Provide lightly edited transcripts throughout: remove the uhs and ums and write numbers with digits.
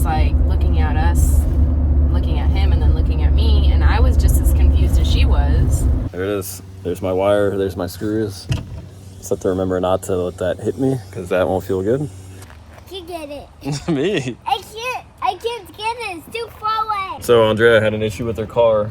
was like looking at us, looking at him, and then looking at me, and I was just as confused as she was. There it is. There's my wire. There's my screws. Just have to remember not to let that hit me, because that won't feel good. You get it. Me. I can't get it. It's too far away. So Andrea had an issue with her car.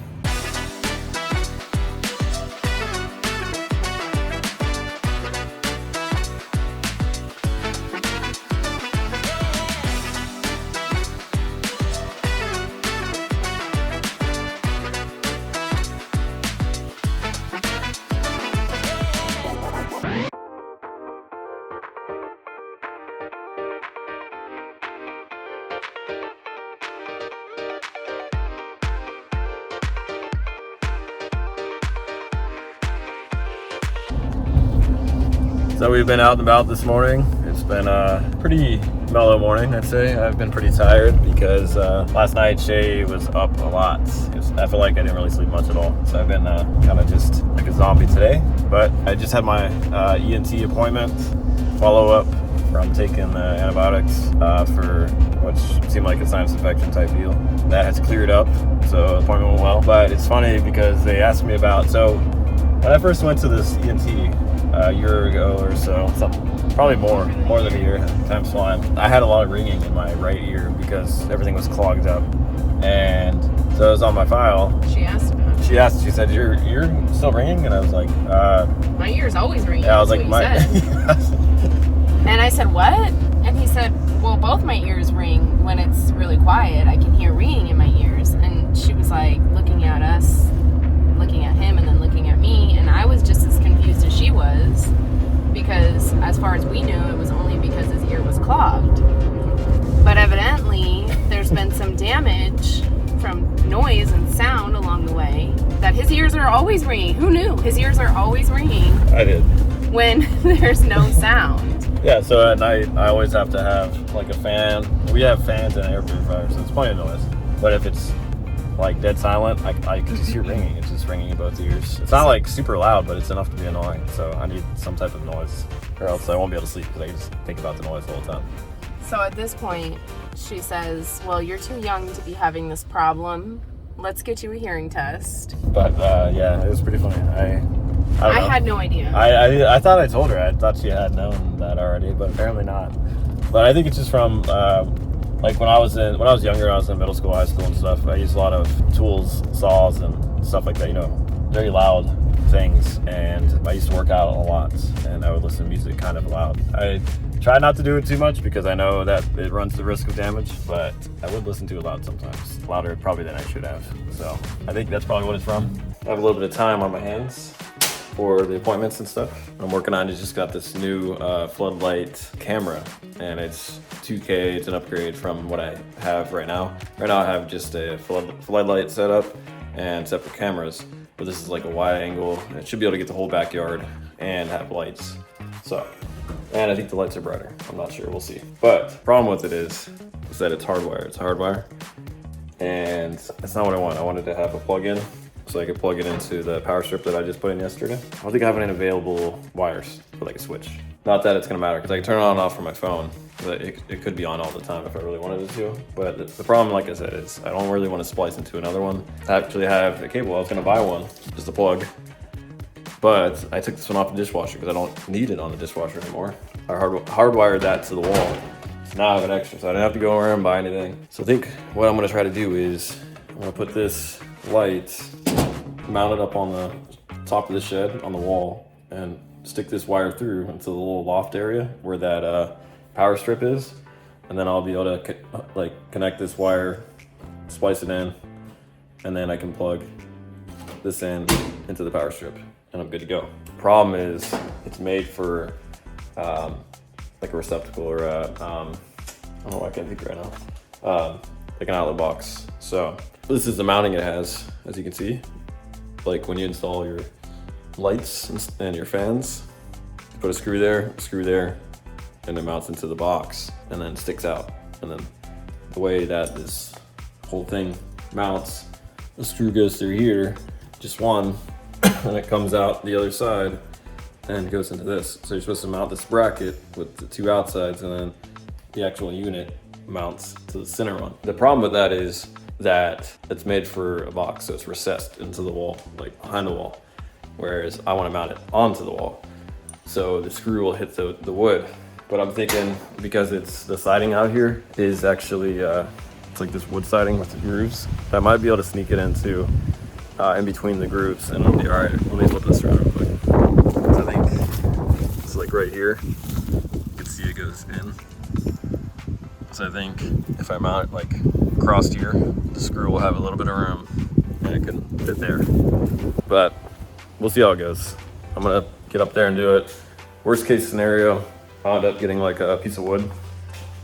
So we've been out and about this morning. It's been a pretty mellow morning, I'd say. I've been pretty tired because last night Shay was up a lot. I feel like I didn't really sleep much at all. So I've been kind of just like a zombie today. But I just had my ENT appointment, follow-up from taking the antibiotics for which seemed like a sinus infection type deal. That has cleared up, so the appointment went well. But it's funny because they asked me about, so when I first went to this ENT, a year ago or so, probably more than a year, time's flying. I had a lot of ringing in my right ear because everything was clogged up, and so it was on my file. She asked about it. She said, "Your ear still ringing?" And I was like, my ear's always ringing. Yeah, I was like, And I said, what? And he said, well, both my ears ring when it's really quiet. I can hear ringing in my ears. And she was like looking at us, looking at him, and then looking at me, and I was just as confused as she was, because as far as we knew, it was only because his ear was clogged. But evidently there's been some damage from noise and sound along the way, that his ears are always ringing. Who knew? His ears are always ringing. I did. When there's no sound. Yeah, so at night I always have to have like a fan. We have fans and air purifiers, so it's plenty of noise. But if it's like dead silent, I can just hear ringing. It's just ringing in both ears. It's not like super loud, but it's enough to be annoying. So I need some type of noise, or else I won't be able to sleep because I can just think about the noise the whole time. So at this point, she says, well, you're too young to be having this problem. Let's get you a hearing test. But yeah, it was pretty funny. I had no idea. I thought I told her. I thought she had known that already, but apparently not. But I think it's just from like when I was younger, I was in middle school, high school and stuff. I used a lot of tools, saws and stuff like that, you know, very loud things. And I used to work out a lot, and I would listen to music kind of loud. I try not to do it too much because I know that it runs the risk of damage, but I would listen to it loud sometimes. Louder probably than I should have. So I think that's probably what it's from. I have a little bit of time on my hands for the appointments and stuff. I'm working on, just got this new Floodlight camera, and it's 2K. It's an upgrade from what I have right now. Right now I have just a floodlight setup and separate cameras, but this is like a wide angle. It should be able to get the whole backyard and have lights. So, and I think the lights are brighter. I'm not sure, we'll see. But the problem with it is that it's hardwire. It's hardwire, and that's not what I want. I wanted to have a plug-in, so I could plug it into the power strip that I just put in yesterday. I don't think I have any available wires for like a switch. Not that it's gonna matter, because I can turn it on and off from my phone. But it could be on all the time if I really wanted it to. But the problem, like I said, is I don't really want to splice into another one. I actually have a cable. I was gonna buy one, just a plug. But I took this one off the dishwasher because I don't need it on the dishwasher anymore. I hardwired that to the wall. So now I have an extra, so I didn't have to go around and buy anything. So I think what I'm gonna try to do is I'm gonna put this light mounted up on the top of the shed on the wall and stick this wire through into the little loft area where that power strip is, and then I'll be able to connect this wire, splice it in, and then I can plug this in into the power strip, and I'm good to go. Problem is, it's made for like a receptacle or a, I don't know why I can't think right now, like an outlet box. So this is the mounting it has, as you can see. Like when you install your lights and your fans, you put a screw there, and it mounts into the box and then sticks out. And then the way that this whole thing mounts, the screw goes through here, just one, and it comes out the other side and goes into this. So you're supposed to mount this bracket with the two outsides, and then the actual unit mounts to the center one. The problem with that is that it's made for a box, so it's recessed into the wall, like behind the wall. Whereas I want to mount it onto the wall, so the screw will hit the wood. But I'm thinking, because it's the siding out here is actually it's like this wood siding with the grooves, I might be able to sneak it into in between the grooves, and it'll be all right. Let me flip this around real quick. So I think it's like right here. You can see it goes in. So I think if I mount it like across here, the screw will have a little bit of room and it can fit there. But we'll see how it goes. I'm gonna get up there and do it. Worst case scenario, I'll end up getting like a piece of wood.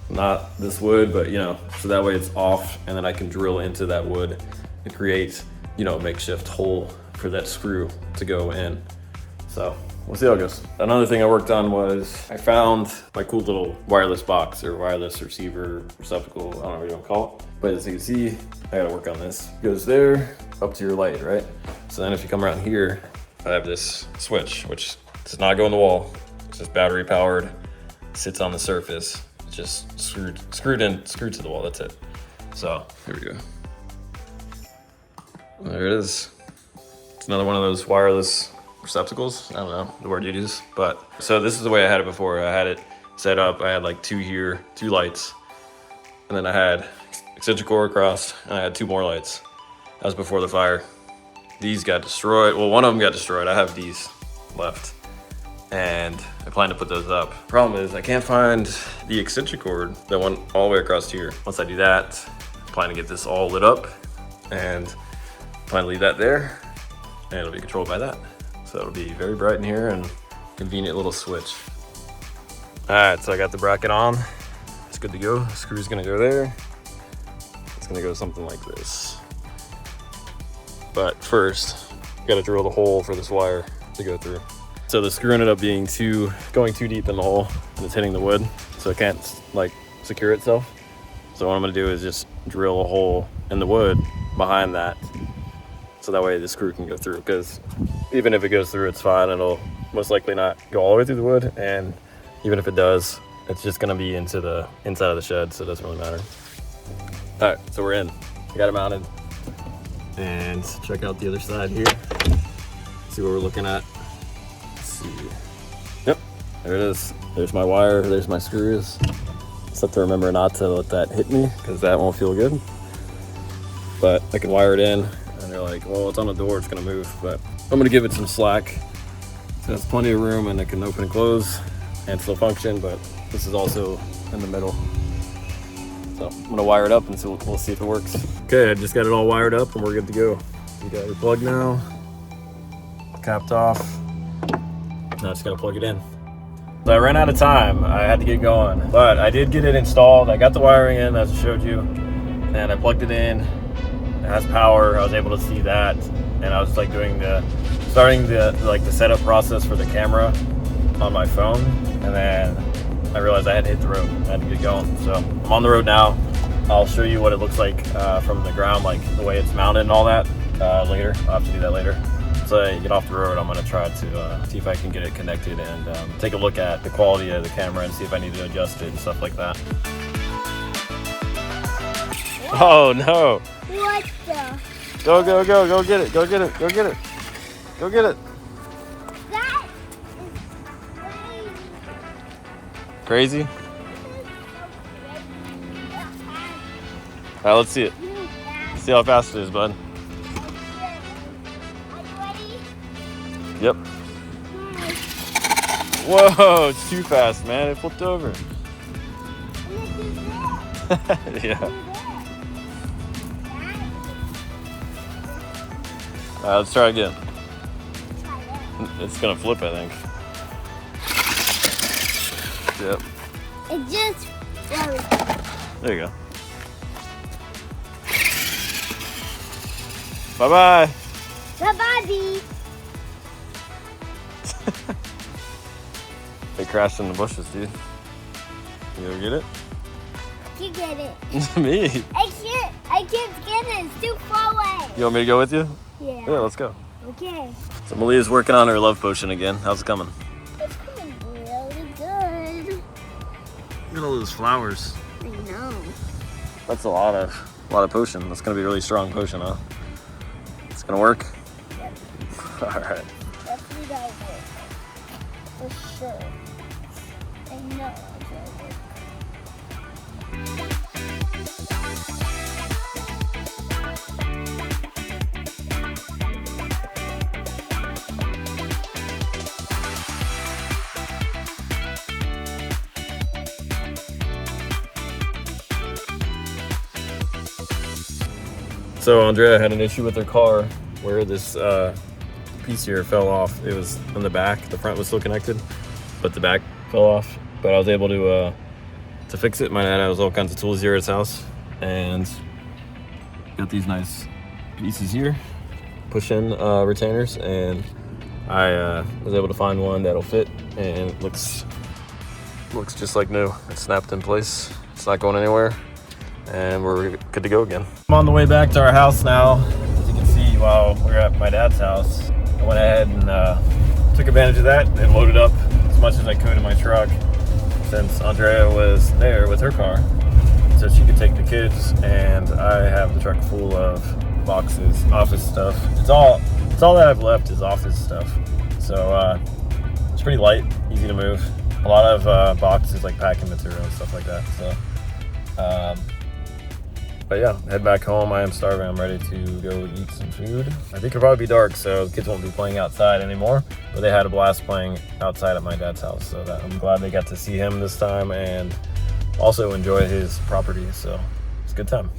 Not this wood, but you know, so that way it's off, and then I can drill into that wood and create, you know, a makeshift hole for that screw to go in. So we'll see how it goes. Another thing I worked on was I found my cool little wireless box or wireless receiver receptacle, I don't know what you want to call it. But as you can see, I gotta work on this. It goes there up to your light, right? So then if you come around here, I have this switch, which does not go in the wall. It's just battery powered, sits on the surface. It's just screwed to the wall, that's it. So here we go. There it is. It's another one of those wireless receptacles. I don't know the word you'd use, but so this is the way I had it before. I had it set up. I had like two here, 2 lights, and then I had extension cord across, and I had 2 more lights. That was before the fire. These got destroyed. Well, one of them got destroyed. I have these left, and I plan to put those up. Problem is I can't find the extension cord that went all the way across here. Once I do that, I plan to get this all lit up, and plan to leave that there, and it'll be controlled by that. So it'll be very bright in here and convenient little switch. All right, so I got the bracket on. It's good to go. The screw's gonna go there. It's gonna go something like this. But first, gotta drill the hole for this wire to go through. So the screw ended up being going too deep in the hole, and it's hitting the wood, so it can't like secure itself. So what I'm gonna do is just drill a hole in the wood behind that, so that way the screw can go through, because even if it goes through, it's fine. It'll most likely not go all the way through the wood, and even if it does, it's just gonna be into the inside of the shed, so it doesn't really matter. All right, so we're in. I got it mounted. And check out the other side here. See what we're looking at. Let's see. Yep, there it is. There's my wire, there's my screws. Just have to remember not to let that hit me, because that won't feel good. But I can wire it in, and they're like, well, it's on the door, it's gonna move. But I'm gonna give it some slack. So it's plenty of room, and it can open and close and still function, but this is also in the middle. So I'm gonna wire it up and so we'll see if it works. Okay, I just got it all wired up and we're good to go. You got your plug now, capped off. Now I just gotta plug it in. So I ran out of time, I had to get going, but I did get it installed. I got the wiring in as I showed you, and I plugged it in. It has power, I was able to see that, and I was like starting the setup process for the camera on my phone, and then I realized I had to hit the road. I had to get going. So I'm on the road now. I'll show you what it looks like from the ground, like the way it's mounted and all that later. I'll have to do that later. So I get off the road, I'm gonna try to see if I can get it connected and take a look at the quality of the camera and see if I need to adjust it and stuff like that. Oh no. What the? Go get it, go get it, go get it. Go get it. That is Crazy? crazy. All right, let's see it. See how fast it is, bud. Yep. Whoa, it's too fast, man. It flipped over. Yeah. All right, let's try again. It's gonna flip, I think. Yep. It just There you go. Bye-bye. Bye-bye, Bee. They crashed in the bushes, dude. You gonna get it? You get it. Me. I can't get it. It's too far away. You want me to go with you? Yeah. Yeah, let's go. Okay. So Malia's working on her love potion again. How's it coming? It's coming really good. Look at all those flowers. I know. That's a lot of potion. That's gonna be a really strong potion, huh? It's gonna work? Yep. All right. Definitely gotta work. For sure. I know it's gonna work. So Andrea had an issue with her car where this piece here fell off. It was on the back. The front was still connected, but the back fell off. But I was able to fix it. My dad has all kinds of tools here at his house, and got these nice pieces here, push-in retainers, and I was able to find one that'll fit, and it looks just like new. It's snapped in place. It's not going anywhere. And we're good to go again. I'm on the way back to our house now. As you can see, while we're at my dad's house, I went ahead and took advantage of that and loaded up as much as I could in my truck, since Andrea was there with her car, so she could take the kids, and I have the truck full of boxes, office stuff. It's all that I've left is office stuff. So it's pretty light, easy to move. A lot of boxes, like packing material and stuff like that. So but yeah, head back home. I am starving. I'm ready to go eat some food. I think it'll probably be dark, so the kids won't be playing outside anymore. But they had a blast playing outside at my dad's house, so that I'm glad they got to see him this time and also enjoy his property. So it's a good time.